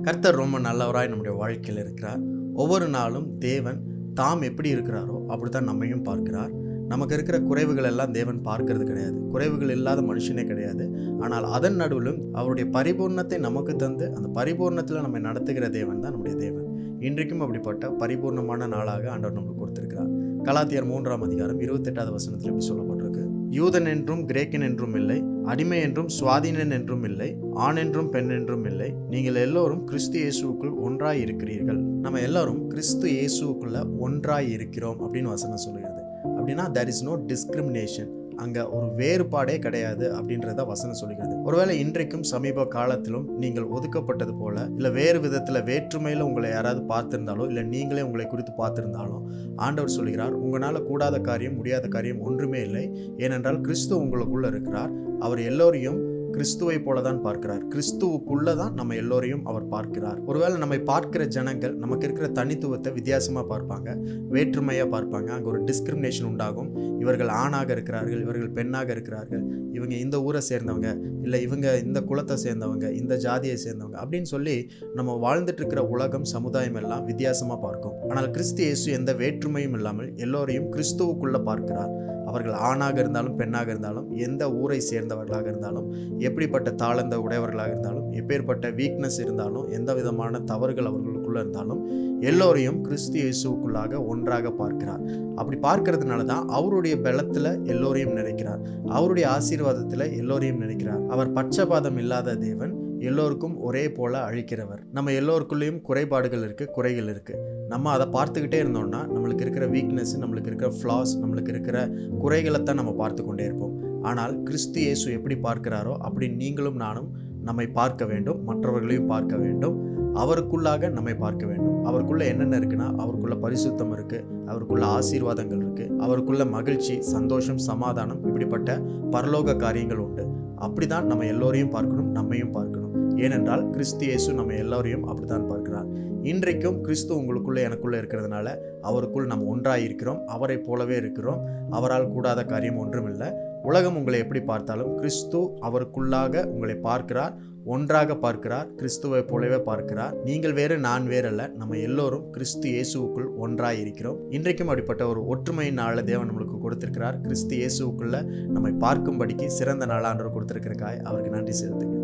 கர்த்தர் ரொம்ப நல்லவராய் நம்முடைய வாழ்க்கையில் இருக்கிறார். ஒவ்வொரு நாளும் தேவன் தாம் எப்படி இருக்கிறாரோ அப்படி தான் நம்மையும் பார்க்கிறார். நமக்கு இருக்கிற குறைவுகள் எல்லாம் தேவன் பார்க்கிறது கிடையாது. குறைவுகள் இல்லாத மனுஷனே கிடையாது. ஆனால் அதன் நடுவிலும் அவருடைய பரிபூர்ணத்தை நமக்கு தந்து அந்த பரிபூர்ணத்தில் நம்மை நடத்துகிற தேவன் தான் நம்முடைய தேவன். இன்றைக்கும் அப்படிப்பட்ட பரிபூர்ணமான நாளாக ஆண்டவர் நமக்கு கொடுத்திருக்கிறார். கலாத்தியர் 3ஆம் அதிகாரம் 28வது வசனத்தில் எப்படி சொல்லப்பட்டிருக்கு? யூதன் என்றும் கிரேக்கன் என்றும் இல்லை, அடிமை என்றும் சுவாதீனன் என்றும் இல்லை, ஆண் என்றும் பெண் என்றும் இல்லை, நீங்கள் எல்லோரும் கிறிஸ்து இயேசுவுக்குள் ஒன்றாய் இருக்கிறீர்கள். நம்ம எல்லாரும் கிறிஸ்து இயேசுவுக்குள்ள ஒன்றாய் இருக்கிறோம் அப்படின்னு வசனம் சொல்லுகிறது. அப்படின்னா there is no discrimination, அங்கே ஒரு வேறுபாடே கிடையாது அப்படின்றத வசனம் சொல்லுகிறது. ஒருவேளை இன்றைக்கும் சமீப காலத்திலும் நீங்கள் ஒதுக்கப்பட்டது போல இல்லை வேறு விதத்தில் வேற்றுமையில் உங்களை யாராவது பார்த்திருந்தாலோ இல்லை நீங்களே உங்களை குறித்து பார்த்திருந்தாலும் ஆண்டவர் சொல்கிறார், உங்களால் கூடாத காரியம் முடியாத காரியம் ஒன்றுமே இல்லை. ஏனென்றால் கிறிஸ்து உங்களுக்குள்ள இருக்கிறார். அவர் எல்லோரையும் கிறிஸ்துவை போல தான் பார்க்கிறார். கிறிஸ்துவுக்குள்ள தான் நம்ம எல்லோரையும் அவர் பார்க்கிறார். ஒருவேளை நம்மை பார்க்கிற ஜனங்கள் நமக்கு இருக்கிற தனித்துவத்தை வித்தியாசமாக பார்ப்பாங்க, வேற்றுமையாக பார்ப்பாங்க. அங்கே ஒரு டிஸ்கிரிமினேஷன் உண்டாகும். இவர்கள் ஆணாக இருக்கிறார்கள், இவர்கள் பெண்ணாக இருக்கிறார்கள், இவங்க இந்த ஊரை சேர்ந்தவங்க, இல்லை இவங்க இந்த குலத்தை சேர்ந்தவங்க, இந்த ஜாதியை சேர்ந்தவங்க அப்படின்னு சொல்லி நம்ம வாழ்ந்துட்டு இருக்கிற உலகம் சமுதாயம் எல்லாம் வித்தியாசமாக பார்க்கும். ஆனால் கிறிஸ்து இயேசு எந்த வேற்றுமையும் இல்லாமல் எல்லோரையும் கிறிஸ்துவுக்குள்ள பார்க்கிறார். அவர்கள் ஆணாக இருந்தாலும் பெண்ணாக இருந்தாலும், எந்த ஊரை சேர்ந்தவர்களாக இருந்தாலும், எப்படிப்பட்ட தாளந்த உடையவர்களாக இருந்தாலும், எப்பேற்பட்ட வீக்னஸ் இருந்தாலும், எந்த விதமான தவறுகள் அவர்களுக்குள்ள இருந்தாலும் எல்லோரையும் கிறிஸ்து இயேசுக்குள்ளாக ஒன்றாக பார்க்கிறார். அப்படி பார்க்கறதுனால தான் அவருடைய பலத்தில் எல்லோரையும் நினைக்கிறார், அவருடைய ஆசீர்வாதத்தில் எல்லோரையும் நினைக்கிறார். அவர் பட்சபாதம் இல்லாத தேவன், எல்லோருக்கும் ஒரே போல அழிக்கிறவர். நம்ம எல்லோருக்குள்ளேயும் குறைபாடுகள் இருக்குது, குறைகள் இருக்குது. நம்ம அதை பார்த்துக்கிட்டே இருந்தோம்னா நம்மளுக்கு இருக்கிற வீக்னஸ், நம்மளுக்கு இருக்கிற ஃப்ளாஸ், நம்மளுக்கு இருக்கிற குறைகளைத்தான் நம்ம பார்த்து கொண்டே இருப்போம். ஆனால் கிறிஸ்து இயேசு எப்படி பார்க்கிறாரோ அப்படி நீங்களும் நானும் நம்மை பார்க்க வேண்டும், மற்றவர்களையும் பார்க்க வேண்டும், அவருக்குள்ளாக நம்மை பார்க்க வேண்டும். அவருக்குள்ள என்னென்ன இருக்குன்னா, அவருக்குள்ள பரிசுத்தம் இருக்குது, அவருக்குள்ள ஆசீர்வாதங்கள் இருக்குது, அவருக்குள்ள மகிழ்ச்சி, சந்தோஷம், சமாதானம், இப்படிப்பட்ட பரலோக காரியங்கள் உண்டு. அப்படிதான் நம்ம எல்லோரையும் பார்க்கணும், நம்மையும் பார்க்கணும். ஏனென்றால் கிறிஸ்து இயேசு நம்ம எல்லோரையும் அப்படித்தான் பார்க்கிறார். இன்றைக்கும் கிறிஸ்து உங்களுக்குள்ளே எனக்குள்ளே இருக்கிறதுனால அவருக்குள் நம்ம ஒன்றாக இருக்கிறோம், அவரை போலவே இருக்கிறோம். அவரால் கூடாத காரியம் ஒன்றும் இல்லை. உலகம் உங்களை எப்படி பார்த்தாலும் கிறிஸ்து அவருக்குள்ளாக உங்களை பார்க்கிறார், ஒன்றாக பார்க்கிறார், கிறிஸ்துவை போலவே பார்க்கிறார். நீங்கள் வேறு, நான் வேறு அல்ல. நம்ம எல்லோரும் கிறிஸ்து இயேசுவுக்குள் ஒன்றாக இருக்கிறோம். இன்றைக்கும் அப்படிப்பட்ட ஒரு ஒற்றுமையின் நாளை தேவன் நம்மளுக்கு கொடுத்திருக்கிறார். கிறிஸ்து இயேசுவுக்குள்ள நம்மை பார்க்கும்படிக்கு சிறந்த நாளாண்டவர் கொடுத்திருக்கிறக்காய் அவருக்கு நன்றி செலுத்துங்க.